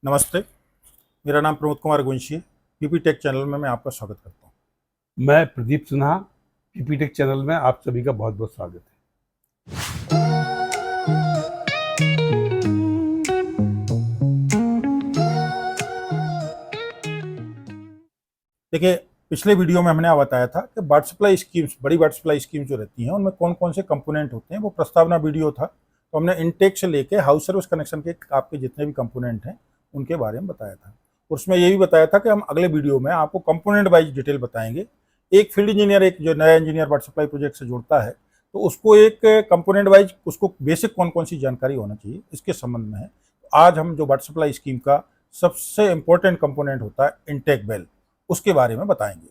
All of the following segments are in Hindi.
नमस्ते, मेरा नाम प्रमोद कुमार रघुवंशी है। पीपी टेक चैनल में मैं आपका स्वागत करता हूँ। मैं प्रदीप सिन्हा, पीपीटेक चैनल में आप सभी का बहुत बहुत स्वागत है। देखिए, पिछले वीडियो में हमने बताया था कि वाटर सप्लाई स्कीम्स, बड़ी वाटर सप्लाई स्कीम्स जो रहती हैं, उनमें कौन कौन से कंपोनेंट होते हैं, वो प्रस्तावना वीडियो था। तो हमने इनटेक से लेके हाउस सर्विस कनेक्शन के आपके जितने भी कंपोनेंट हैं, उनके बारे में बताया था। और उसमें ये भी बताया था कि हम अगले वीडियो में आपको कंपोनेंट वाइज डिटेल बताएंगे। एक फील्ड इंजीनियर, एक जो नया इंजीनियर वाटर सप्लाई प्रोजेक्ट से जुड़ता है, तो उसको एक कंपोनेंट वाइज उसको बेसिक कौन कौन सी जानकारी होना चाहिए, इसके संबंध में है। आज हम जो वाटर सप्लाई स्कीम का सबसे इम्पोर्टेंट कंपोनेंट होता है इनटेक वेल, उसके बारे में बताएंगे।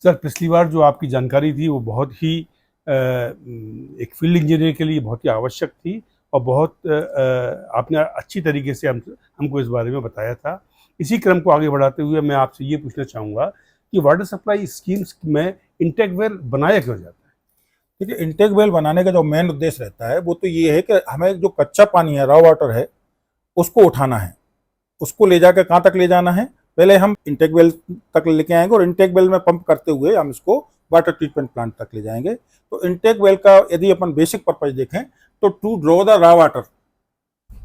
सर, पिछली बार जो आपकी जानकारी थी वो बहुत ही एक फील्ड इंजीनियर के लिए बहुत ही आवश्यक थी और बहुत आपने अच्छी तरीके से हमको इस बारे में बताया था। इसी क्रम को आगे बढ़ाते हुए मैं आपसे ये पूछना चाहूँगा कि वाटर सप्लाई स्कीम्स में इंटेक वेल बनाया क्यों जाता है? देखिए, इंटेक वेल बनाने का जो मेन उद्देश्य रहता है वो तो ये है कि हमें जो कच्चा पानी है, रॉ वाटर है, उसको उठाना है। उसको ले जाकर कहाँ तक ले जाना है, पहले हम इंटेक वेल तक लेके आएंगे और इंटेक वेल में पंप करते हुए हम इसको वाटर ट्रीटमेंट प्लांट तक ले जाएंगे। तो इंटेक वेल का यदि अपन बेसिक पर्पज देखें तो to draw the raw water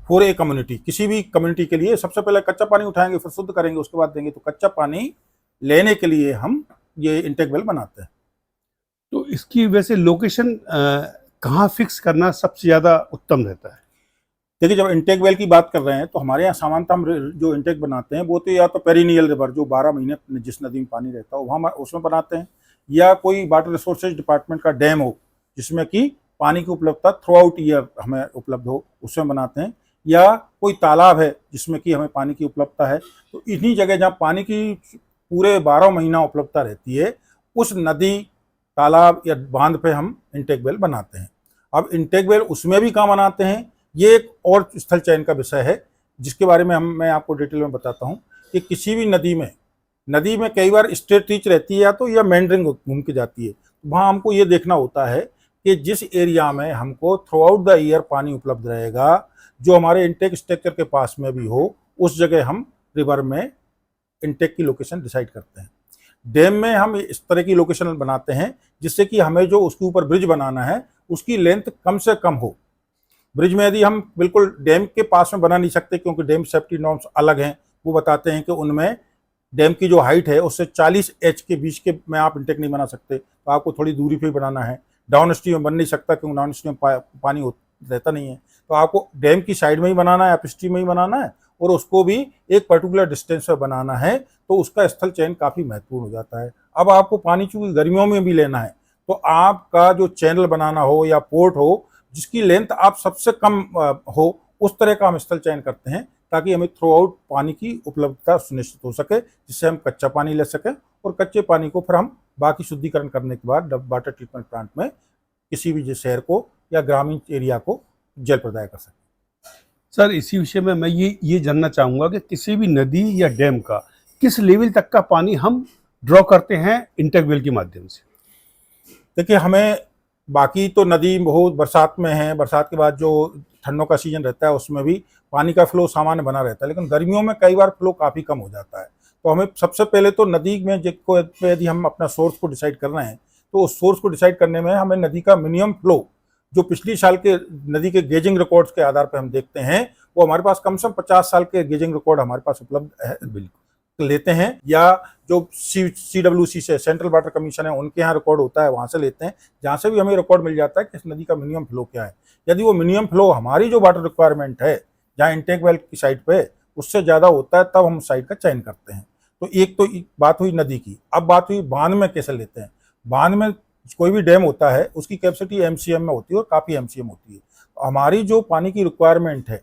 for a community, किसी भी कम्युनिटी के लिए सबसे पहले कच्चा पानी उठाएंगे, फिर शुद्ध करेंगे, उसके बाद देंगे। तो कच्चा पानी लेने के लिए हम ये इंटेक वेल बनाते हैं। तो इसकी वैसे लोकेशन कहाँ फिक्स करना सबसे ज़्यादा उत्तम रहता है? देखिए, जब इंटेक वेल की बात कर रहे हैं तो हमारे यहाँ सामान्यतः हम जो इंटेक बनाते हैं वो तो या तो पेरिनियल रिवर, जो 12 महीने जिस नदी में पानी रहता है वहाँ उसमें बनाते हैं, या कोई वाटर रिसोर्सेज डिपार्टमेंट का डैम हो जिसमें कि पानी की उपलब्धता थ्रू आउट ईयर हमें उपलब्ध हो, उसमें बनाते हैं। या कोई तालाब है जिसमें कि हमें पानी की उपलब्धता है, तो इन्हीं जगह जहाँ पानी की पूरे 12 महीना उपलब्धता रहती है, उस नदी, तालाब या बांध पे हम इंटेक वेल बनाते हैं। अब इंटेक वेल उसमें भी कहाँ बनाते हैं, ये एक और स्थल चयन का विषय है जिसके बारे में मैं आपको डिटेल में बताता हूँ कि किसी भी नदी में कई बार स्ट्रेट रीच रहती है या तो या मेंडरिंग घूम के जाती है। वहाँ हमको ये देखना होता है कि जिस एरिया में हमको थ्रू आउट द ईयर पानी उपलब्ध रहेगा, जो हमारे इंटेक स्ट्रक्चर के पास में भी हो, उस जगह हम रिवर में इंटेक की लोकेशन डिसाइड करते हैं। डैम में हम इस तरह की लोकेशन बनाते हैं जिससे कि हमें जो उसके ऊपर ब्रिज बनाना है उसकी लेंथ कम से कम हो। ब्रिज में यदि हम बिल्कुल डैम के पास में बना नहीं सकते, क्योंकि डैम सेफ्टी नॉर्म्स अलग हैं। वो बताते हैं कि उनमें डैम की जो हाइट है उससे 40 एच के बीच के में आप इंटेक नहीं बना सकते, तो आपको थोड़ी दूरी पे बनाना है। डाउन स्ट्रीम में बन नहीं सकता क्योंकि डाउन स्ट्रीम में पानी रहता नहीं है, तो आपको डैम की साइड में ही बनाना है, अप स्ट्रीम में ही बनाना है, और उसको भी एक पर्टिकुलर डिस्टेंस पे बनाना है। तो उसका स्थल चयन काफ़ी महत्वपूर्ण हो जाता है। अब आपको पानी चूंकि गर्मियों में भी लेना है, तो आपका जो चैनल बनाना हो या पोर्ट हो जिसकी लेंथ आप सबसे कम हो, उस तरह का हम स्थल चयन करते हैं ताकि हमें थ्रू आउट पानी की उपलब्धता सुनिश्चित हो सके, जिससे हम कच्चा पानी ले सकें और कच्चे पानी को फिर हम बाकी शुद्धिकरण करने के बाद वाटर ट्रीटमेंट प्लांट में किसी भी शहर को या ग्रामीण एरिया को जल प्रदाय कर सकें। सर, इसी विषय में मैं ये जानना चाहूँगा कि किसी भी नदी या डैम का किस लेवल तक का पानी हम ड्रॉ करते हैं इंटेक वेल के माध्यम से? देखिए, हमें बाकी तो नदी बहुत बरसात में है, बरसात के बाद जो ठंडों का सीजन रहता है उसमें भी पानी का फ्लो सामान्य बना रहता है, लेकिन गर्मियों में कई बार फ्लो काफ़ी कम हो जाता है। तो हमें सबसे पहले तो नदी में जिसको यदि हम अपना सोर्स को डिसाइड कर रहे हैं, तो उस सोर्स को डिसाइड करने में हमें नदी का मिनिमम फ्लो, जो पिछली साल के नदी के गेजिंग रिकॉर्ड्स के आधार पर हम देखते हैं, वो हमारे पास कम से कम 50 साल के गेजिंग रिकॉर्ड हमारे पास उपलब्ध है, बिल्कुल लेते हैं। या जो CWC से, सेंट्रल वाटर कमीशन है, उनके यहाँ रिकॉर्ड होता है, वहाँ से लेते हैं। जहाँ से भी हमें रिकॉर्ड मिल जाता है कि इस नदी का मिनिमम फ्लो क्या है। यदि वो मिनिमम फ्लो हमारी जो वाटर रिक्वायरमेंट है जहाँ इंटेक वेल की साइड पे उससे ज़्यादा होता है, तब हम साइड का चयन करते हैं। तो एक तो बात हुई नदी की। अब बात हुई बांध में कैसे लेते हैं। बांध में कोई भी डैम होता है उसकी कैपेसिटी MCM में होती है और काफ़ी MCM होती है। हमारी जो पानी की रिक्वायरमेंट है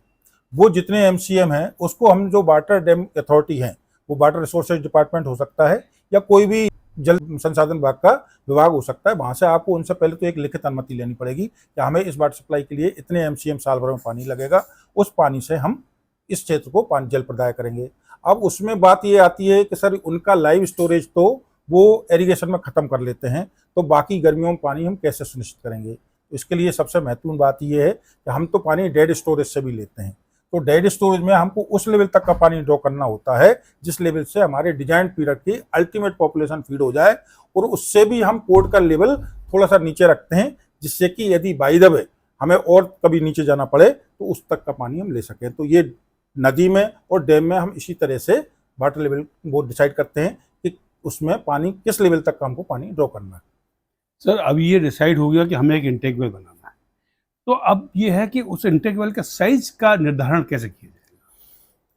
वो जितने MCM है उसको हम जो वाटर डैम अथॉरिटी हैं, वो वाटर रिसोर्सेज डिपार्टमेंट हो सकता है या कोई भी जल संसाधन विभाग का विभाग हो सकता है, वहाँ से आपको उनसे पहले तो एक लिखित अनुमति लेनी पड़ेगी कि हमें इस वाटर सप्लाई के लिए इतने MCM साल भर में पानी लगेगा, उस पानी से हम इस क्षेत्र को पानी जल प्रदाय करेंगे। अब उसमें बात ये आती है कि सर उनका लाइव स्टोरेज तो वो एरीगेशन में ख़त्म कर लेते हैं, तो बाकी गर्मियों में पानी हम कैसे सुनिश्चित करेंगे। इसके लिए सबसे महत्वपूर्ण बात ये है कि हम तो पानी डेड स्टोरेज से भी लेते हैं। तो डेड स्टोरेज में हमको उस लेवल तक का पानी ड्रॉ करना होता है जिस लेवल से हमारे डिजाइन पीरियड की अल्टीमेट पॉपुलेशन फीड हो जाए, और उससे भी हम पोर्ट का लेवल थोड़ा सा नीचे रखते हैं, जिससे कि यदि बाय द वे हमें और कभी नीचे जाना पड़े तो उस तक का पानी हम ले सकें। तो ये नदी में और डैम में हम इसी तरह से वाटर लेवल वो डिसाइड करते हैं कि उसमें पानी किस लेवल तक का हमको पानी ड्रॉ करना है। सर अब ये डिसाइड हो गया कि हमें एक इंटेक वेल बनाना है, तो अब ये है कि उस इंटेक वेल का साइज का निर्धारण कैसे किया जाएगा?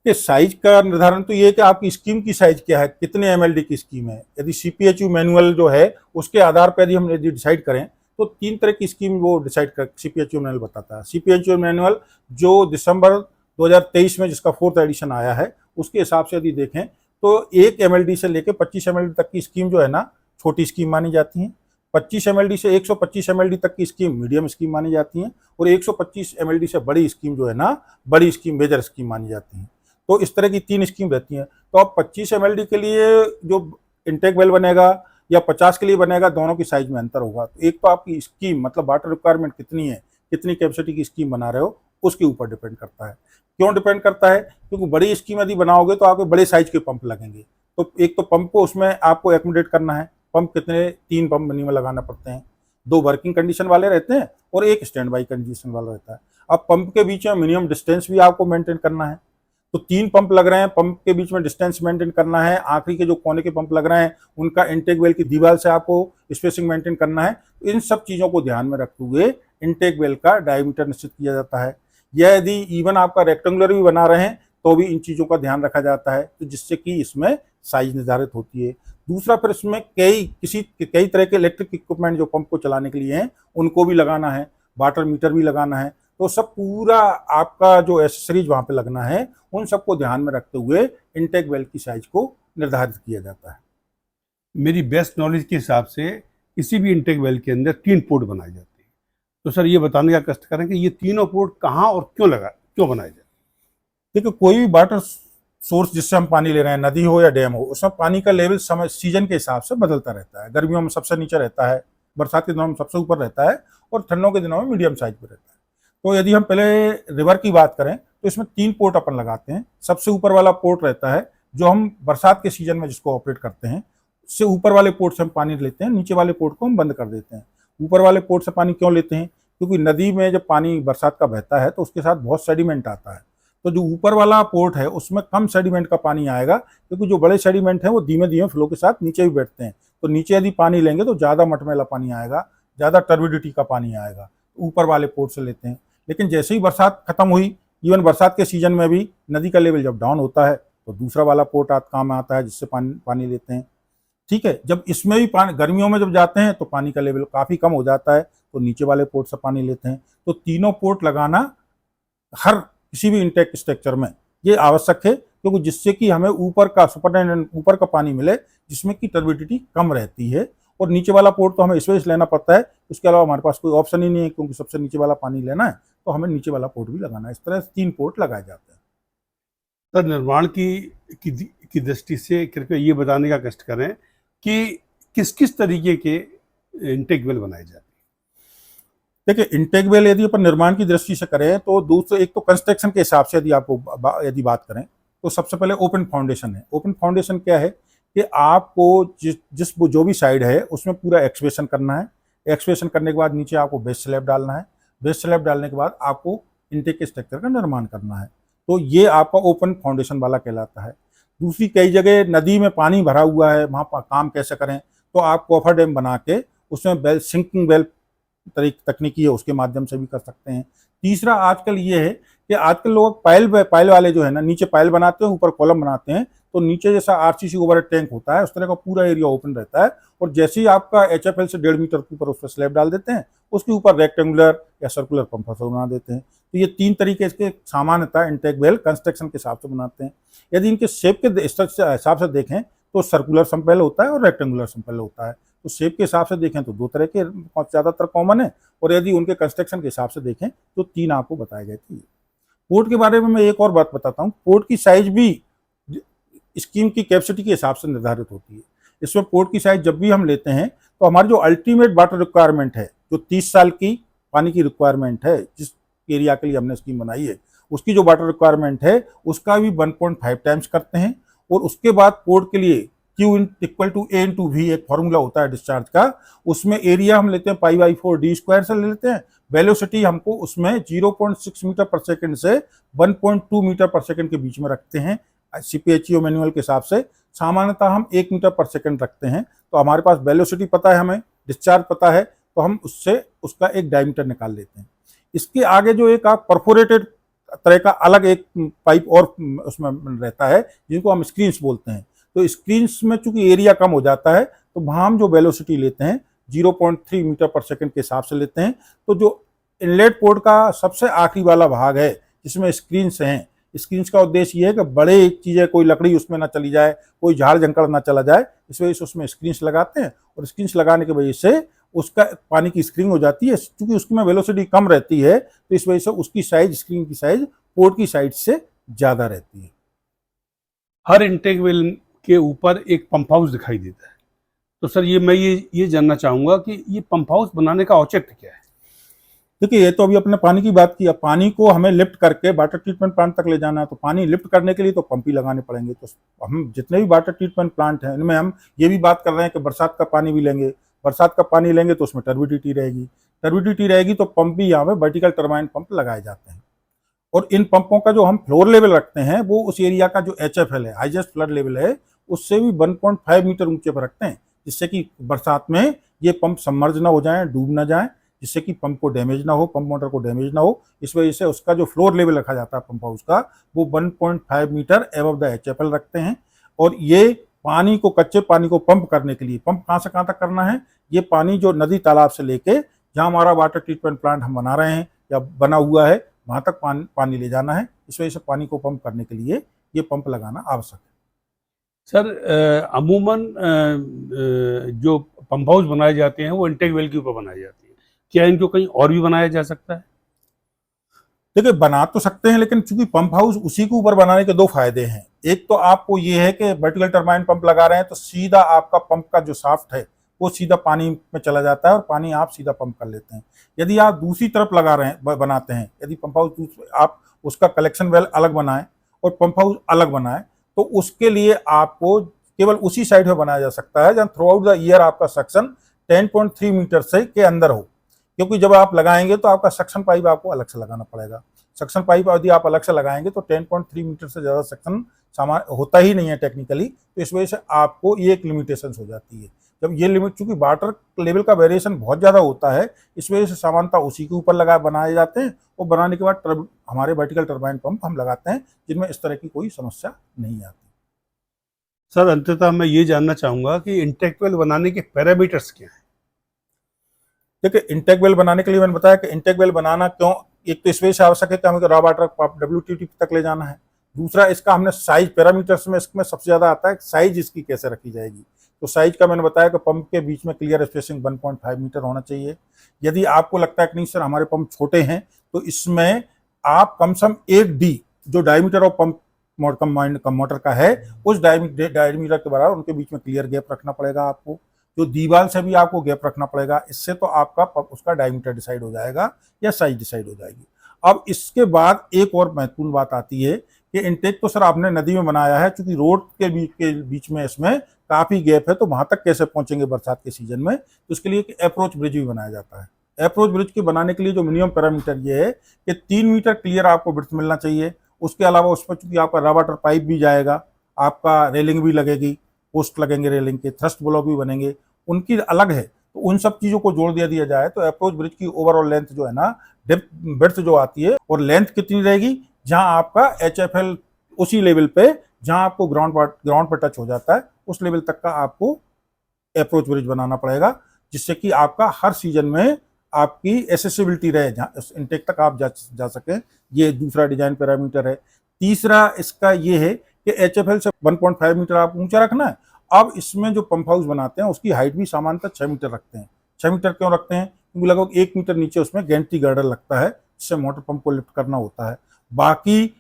ये साइज का निर्धारण तो ये है कि आपकी स्कीम की साइज क्या है, कितने एमएलडी की स्कीम है। यदि सीपीएचयू मैनुअल जो है उसके आधार पर यदि हम यदि डिसाइड करें तो 3 तरह की स्कीम वो डिसाइड कर सीपीएचयू मैनुअल बताता है। सीपीएचयू मैनुअल जो दिसंबर 2023 में जिसका 4th एडिशन आया है उसके हिसाब से यदि देखें तो 1 एमएलडी से लेकर 25 एमएलडी तक की स्कीम जो है ना छोटी स्कीम मानी जाती है। 25 एमएलडी से 125 एमएलडी तक की स्कीम मीडियम स्कीम मानी जाती है, और 125 एमएलडी से बड़ी स्कीम जो है ना बड़ी स्कीम मेजर स्कीम मानी जाती है। तो इस तरह की 3 स्कीम रहती हैं। तो अब 25 एमएलडी के लिए जो इंटेक वेल बनेगा या 50 के लिए बनेगा, दोनों की साइज में अंतर होगा। तो एक तो आपकी स्कीम मतलब वाटर रिक्वायरमेंट कितनी है, कितनी कैपेसिटी की स्कीम बना रहे हो, उसके ऊपर डिपेंड करता है। क्यों डिपेंड करता है? क्योंकि बड़ी स्कीम यदि बनाओगे तो आपके बड़े साइज के पंप लगेंगे। तो एक तो पंप को उसमें आपको एकोमोडेट करना है। पंप कितने? 3 पंप मिनिमम लगाना पड़ते हैं। 2 वर्किंग कंडीशन वाले रहते हैं और 1 स्टैंड बाई कंडीशन वाला रहता है। अब पंप के बीच में मिनिमम डिस्टेंस भी आपको मेंटेन करना है। तो 3 पंप लग रहे हैं, पंप के बीच में डिस्टेंस मेंटेन करना है। आखिरी के जो कोने के पंप लग रहे हैं उनका इंटेक वेल की दीवार से आपको स्पेसिंग मेंटेन करना है। तो इन सब चीज़ों को ध्यान में रखते हुए इंटेक वेल का डायमीटर निश्चित किया जाता है। या यदि इवन आपका रेक्टेंगुलर भी बना रहे हैं तो भी इन चीज़ों का ध्यान रखा जाता है, तो जिससे कि इसमें साइज निर्धारित होती है। दूसरा, फिर इसमें कई तरह के इलेक्ट्रिक इक्विपमेंट जो पंप को चलाने के लिए हैं उनको भी लगाना है, वाटर मीटर भी लगाना है। तो सब पूरा आपका जो एसेसरीज वहाँ पे लगना है, उन सबको ध्यान में रखते हुए इंटेक वेल की साइज को निर्धारित किया जाता है। मेरी बेस्ट नॉलेज के हिसाब से किसी भी इंटेक वेल के अंदर 3 पोर्ट बनाए जाते हैं। तो सर ये बताने का कष्ट करें कि ये तीनों पोर्ट कहाँ और क्यों बनाए जाते हैं? देखिए, कोई भी वाटर सोर्स जिससे हम पानी ले रहे हैं, नदी हो या डैम हो, उसमें पानी का लेवल समय सीजन के हिसाब से बदलता रहता है। गर्मियों में सबसे नीचे रहता है, बरसात के दिनों में सबसे ऊपर रहता है, और ठंडों के दिनों में मीडियम साइज पर रहता है। तो यदि हम पहले रिवर की बात करें तो इसमें 3 पोर्ट अपन लगाते हैं। सबसे ऊपर वाला पोर्ट रहता है जो हम बरसात के सीजन में जिसको ऑपरेट करते हैं। उससे ऊपर वाले पोर्ट से हम पानी लेते हैं, नीचे वाले पोर्ट को हम बंद कर देते हैं। ऊपर वाले पोर्ट से पानी क्यों लेते हैं? क्योंकि नदी में जब पानी बरसात का बहता है तो उसके साथ बहुत सेडिमेंट आता है। तो जो ऊपर वाला पोर्ट है उसमें कम सेडिमेंट का पानी आएगा, क्योंकि जो बड़े सेडिमेंट हैं वो धीमे धीमे फ्लो के साथ नीचे भी बैठते हैं। तो नीचे यदि पानी लेंगे तो ज़्यादा मटमैला पानी आएगा, ज़्यादा टर्बिडिटी का पानी आएगा। ऊपर वाले पोर्ट से लेते हैं। लेकिन जैसे ही बरसात खत्म हुई, इवन बरसात के सीजन में भी नदी का लेवल जब डाउन होता है तो दूसरा वाला पोर्ट काम आता है जिससे पानी लेते हैं। ठीक है, जब इसमें भी पानी गर्मियों में जब जाते हैं तो पानी का लेवल काफ़ी कम हो जाता है, तो नीचे वाले पोर्ट से पानी लेते हैं। तो तीनों पोर्ट लगाना हर किसी भी इंटेक स्ट्रक्चर में ये आवश्यक है, क्योंकि जिससे कि हमें ऊपर का सुपरटेंडेंट ऊपर का पानी मिले जिसमें कि टर्बिडिटी कम रहती है, और नीचे वाला पोर्ट तो हमें इस वजह से लेना पड़ता है, उसके अलावा हमारे पास कोई ऑप्शन ही नहीं है, क्योंकि सबसे नीचे वाला पानी लेना है तो हमें नीचे वाला पोर्ट भी लगाना है। इस तरह से 3 पोर्ट लगाए जाते हैं। सर निर्माण की दृष्टि से कृपया ये बताने का कष्ट करें कि किस किस तरीके के इंटेक वेल बनाए जाते हैं? देखिए, इंटेक वेल यदि अपन निर्माण की दृष्टि से करें तो दूसरे एक तो कंस्ट्रक्शन के हिसाब से यदि आपको यदि बात करें तो सबसे पहले ओपन फाउंडेशन है। ओपन फाउंडेशन क्या है कि आपको जो भी साइड है उसमें पूरा एक्सवेशन करना है। एक्सवेशन करने के बाद नीचे आपको बेस स्लैब डालना है। बेस स्लैब डालने के बाद आपको इंटेक के स्ट्रक्चर का निर्माण करना है। तो ये आपका ओपन फाउंडेशन वाला कहलाता है। दूसरी, कई जगह नदी में पानी भरा हुआ है, वहाँ पर काम कैसे करें, तो आप कॉफर डैम बना के उसमें बेल सिंकिंग वेल तकनीकी है उसके माध्यम से भी कर सकते हैं। तीसरा, आजकल ये है कि आजकल लोग पाइल वाले जो है ना, नीचे पाइल बनाते हैं, ऊपर कॉलम बनाते हैं। तो नीचे जैसा आरसीसी ओवर टैंक होता है उस तरह का पूरा एरिया ओपन रहता है, और जैसे ही आपका एचएफएल से 1.5 मीटर के ऊपर उस पर स्लैब डाल देते हैं, उसके ऊपर रेक्टेंगुलर या सर्कुलर पंप हाउस बना देते हैं। तो ये 3 तरीके इसके सामान्यतः इंटेक वेल कंस्ट्रक्शन के हिसाब से बनाते हैं। यदि इनके शेप के हिसाब से देखें तो सर्कुलर संपैल होता है और रेक्टेंगुलर संपैल होता है। तो शेप के हिसाब से देखें तो 2 तरह के ज़्यादातर कॉमन है, और यदि उनके कंस्ट्रक्शन के हिसाब से देखें तो 3 आपको बताए गए थे। पोर्ट के बारे में मैं एक और बात बताता हूँ। पोर्ट की साइज भी स्कीम की कैपेसिटी के हिसाब से निर्धारित होती है। इसमें पोर्ट की साइज जब भी हम लेते हैं तो हमारी जो अल्टीमेट वाटर रिक्वायरमेंट है, जो 30 साल की पानी की रिक्वायरमेंट है जिस एरिया के लिए हमने स्कीम बनाई है, उसकी जो वाटर रिक्वायरमेंट है उसका भी 1.5 टाइम्स करते हैं। और उसके बाद पोर्ट के लिए Q equal to A into V एक फॉर्मूला होता है डिस्चार्ज का, उसमें एरिया हम लेते हैं π/4 d स्क्वायर से ले लेते हैं, वेलोसिटी हमको उसमें 0.6 मीटर पर सेकंड से 1.2 मीटर पर सेकंड के बीच में रखते हैं। CPHEO मैनुअल के हिसाब से सामान्यतः हम 1 मीटर पर सेकंड रखते हैं। तो हमारे पास वेलोसिटी पता है, हमें डिस्चार्ज पता है, तो हम उससे उसका एक डायमीटर निकाल लेते हैं। इसके आगे जो एक आप परफोरेटेड तरह का अलग एक पाइप और उसमें रहता है जिनको हम स्क्रीन्स बोलते हैं। तो स्क्रीन्स में चूंकि एरिया कम हो जाता है तो वहाँ हम जो वेलोसिटी लेते हैं 0.3 मीटर पर सेकंड के हिसाब से लेते हैं। तो जो इनलेट पोर्ट का सबसे आखिरी वाला भाग है जिसमें स्क्रीन्स हैं, स्क्रीन्स का उद्देश्य ये है कि बड़े चीज़ें, कोई लकड़ी उसमें ना चली जाए, कोई झाड़ जंकड़ ना चला जाए, इस वजह से उसमें स्क्रीन्स लगाते हैं। और स्क्रीन्स लगाने की वजह से उसका पानी की स्क्रीनिंग हो जाती है। क्योंकि उसकी में वेलोसिटी कम रहती है तो इस वजह से उसकी साइज, स्क्रीन की साइज पोर्ट की साइज से ज़्यादा रहती है। हर इंटेक वेल के ऊपर एक पंप हाउस दिखाई देता है, तो सर मैं ये जानना चाहूँगा कि ये पंप हाउस बनाने का औचित्य क्या है? देखिए, ये तो अभी अपने पानी की बात की। अब पानी को हमें लिफ्ट करके वाटर ट्रीटमेंट प्लांट तक ले जाना है, तो पानी लिफ्ट करने के लिए तो पंप ही लगाने पड़ेंगे। तो हम जितने भी वाटर ट्रीटमेंट प्लांट हैं इनमें हम ये भी बात कर रहे हैं कि बरसात का पानी भी लेंगे। बरसात का पानी लेंगे तो उसमें टर्बिडिटी रहेगी, टर्बिडिटी रहेगी तो पंप भी यहाँ पे वर्टिकल टर्बाइन पंप लगाए जाते हैं। और इन पंपों का जो हम फ्लोर लेवल रखते हैं वो उस एरिया का जो HFL है, हाईएस्ट फ्लड लेवल है, उससे भी 1.5 मीटर ऊंचे पर रखते हैं, जिससे कि बरसात में ये पंप सबमर्ज ना हो जाएं, डूब ना जाएं, जिससे कि पंप को डैमेज ना हो, पंप मोटर को डैमेज ना हो। इस वजह से उसका जो फ्लोर लेवल रखा जाता है पंप हाउस का, वो 1.5 मीटर एबव द HFL रखते हैं। और ये पानी को, कच्चे पानी को पंप करने के लिए, पंप कहाँ से कहाँ तक करना है, ये पानी जो नदी तालाब से लेके जहाँ हमारा वाटर ट्रीटमेंट प्लांट हम बना रहे हैं या बना हुआ है वहाँ तक पानी ले जाना है। इस वजह से पानी को पंप करने के लिए ये पंप लगाना आवश्यक है। सर अमूमन जो पंप हाउस बनाए जाते हैं वो इंटेक वेल के ऊपर बनाए जाते हैं, क्या इनको कहीं और भी बनाया जा सकता है? देखिए, बना तो सकते हैं, लेकिन चूंकि पंप हाउस उसी के ऊपर बनाने के दो फायदे हैं। एक तो आपको ये है कि वर्टिकल टर्बाइन पंप लगा रहे हैं तो सीधा आपका पंप का जो शाफ्ट है वो सीधा पानी में चला जाता है और पानी आप सीधा पंप कर लेते हैं। यदि आप दूसरी तरफ लगा रहे हैं, बनाते हैं, यदि पंप हाउस आप उसका कलेक्शन वेल अलग बनाएं और पंप हाउस अलग बनाएं, तो उसके लिए आपको केवल उसी साइड में बनाया जा सकता है जहाँ थ्रू आउट द ईयर आपका सक्शन 10.3 मीटर से के अंदर हो। क्योंकि जब आप लगाएंगे तो आपका सक्शन पाइप आपको अलग से लगाना पड़ेगा। सक्शन पाइप यदि आप अलग से लगाएंगे तो 10.3 मीटर से ज़्यादा सक्शन होता ही नहीं है टेक्निकली, तो इस वजह से आपको ये एक लिमिटेशन हो जाती है। जब ये लिमिट, चूंकि वाटर लेवल का वेरिएशन बहुत ज़्यादा होता है, इस वजह से सामान्यतः उसी के ऊपर बनाए जाते हैं और बनाने के बाद हमारे वर्टिकल टर्बाइन पंप हम लगाते हैं जिनमें इस तरह की कोई समस्या नहीं आती। सर अंततः मैं ये जानना चाहूँगा कि इंटेक वेल बनाने के पैरामीटर्स क्या हैं? देखिए, इंटेक वेल बनाने के लिए मैंने बताया कि इंटेक वेल बनाना क्यों, एक तो इस वजह से आवश्यक है कि हमें रॉ वाटर WTT तक ले जाना है। दूसरा, इसका हमने साइज पैरामीटर्स में इसमें सबसे ज़्यादा आता है साइज इसकी कैसे रखी जाएगी। तो साइज का मैंने बताया कि पंप के बीच में क्लियर स्पेसिंग 1.5 मीटर होना चाहिए। यदि आपको लगता है कि नहीं सर हमारे पंप छोटे हैं, तो इसमें आप कम से कम 1D जो डायमीटर ऑफ पंप मोटर का है उस डायमीटर के बराबर उनके बीच में क्लियर गैप रखना पड़ेगा आपको। जो दीवार से भी आपको गैप रखना पड़ेगा, इससे तो आपका उसका डायमीटर डिसाइड हो जाएगा या साइज डिसाइड हो जाएगी। अब इसके बाद एक और महत्वपूर्ण बात आती है कि इंटेक तो सर आपने नदी में बनाया है, क्योंकि रोड के बीच में इसमें काफ़ी गैप है, तो वहाँ तक कैसे पहुँचेंगे बरसात के सीजन में, तो उसके लिए एक अप्रोच ब्रिज भी बनाया जाता है। अप्रोच ब्रिज के बनाने के लिए जो मिनिमम पैरामीटर ये है कि 3 मीटर क्लियर आपको ब्रिथ मिलना चाहिए। उसके अलावा उस पर चूंकि आपका रॉ वाटर पाइप भी जाएगा, आपका रेलिंग भी लगेगी, पोस्ट लगेंगे रेलिंग के, थ्रस्ट ब्लॉक भी बनेंगे, उनकी अलग है। तो उन सब चीज़ों को जोड़ दिया जाए तो अप्रोच ब्रिज की ओवरऑल लेंथ जो है ना, डेप्थ ब्रेड्थ जो आती है, और लेंथ कितनी रहेगी, जहां आपका HFL उसी लेवल पे जहां आपको ग्राउंड पर टच हो जाता है उस लेवल तक का आपको अप्रोच ब्रिज बनाना पड़ेगा, जिससे कि आपका हर सीजन में आपकी एसेसिबिलिटी रहे, जहाँ इंटेक तक आप जा सकें। ये दूसरा डिजाइन पैरामीटर है। तीसरा इसका ये है कि HFL से 1.5 मीटर आप ऊंचा रखना है। अब इसमें जो पंप हाउस बनाते हैं उसकी हाइट भी सामान्यतः 6 मीटर रखते हैं। 6 मीटर क्यों रखते हैं, क्योंकि लगभग 1 मीटर नीचे उसमें गैंट्री गर्डर लगता है, जिससे मोटर पंप को लिफ्ट करना होता है। बाकी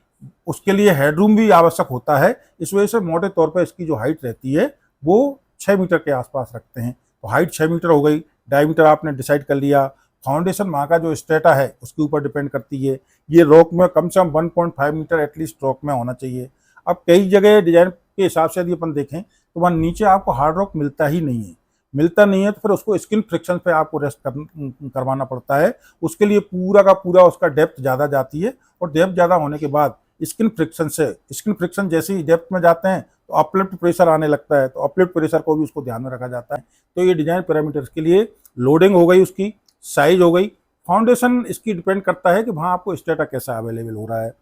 उसके लिए हेडरूम भी आवश्यक होता है, इस वजह से मोटे तौर पर इसकी जो हाइट रहती है वो 6 मीटर के आसपास रखते हैं। तो हाइट 6 मीटर हो गई, डायमीटर आपने डिसाइड कर लिया, फाउंडेशन वहाँ का जो स्ट्रेटा है उसके ऊपर डिपेंड करती है। ये रॉक में कम से कम 1.5 मीटर एटलीस्ट रॉक में होना चाहिए। अब कई जगह डिजाइन के हिसाब से यदि अपन देखें तो वहाँ नीचे आपको हार्ड रॉक मिलता ही नहीं है। मिलता नहीं है तो फिर उसको स्किन फ्रिक्शन पे आपको रेस्ट करवाना पड़ता है। उसके लिए पूरा का पूरा उसका डेप्थ ज़्यादा जाती है, और डेप्थ ज़्यादा होने के बाद स्किन फ्रिक्शन जैसे ही डेप्थ में जाते हैं तो अपलिफ्ट प्रेशर आने लगता है, तो अपलिफ्ट प्रेशर को भी उसको ध्यान में रखा जाता है। तो ये डिजाइन पैरामीटर्स के लिए लोडिंग हो गई, उसकी साइज हो गई, फाउंडेशन इसकी डिपेंड करता है कि वहाँ आपको स्ट्रेटा कैसा अवेलेबल हो रहा है।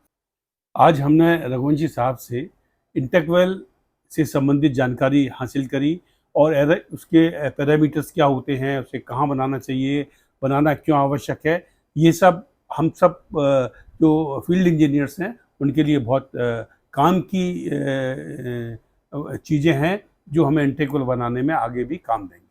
आज हमने रघुवंशी साहब से इंटेक से संबंधित जानकारी हासिल करी, और उसके पैरामीटर्स क्या होते हैं, उसे कहाँ बनाना चाहिए, बनाना क्यों आवश्यक है, ये सब हम सब जो फील्ड इंजीनियर्स हैं उनके लिए बहुत काम की चीज़ें हैं, जो हमें इंटेक बनाने में आगे भी काम देंगे।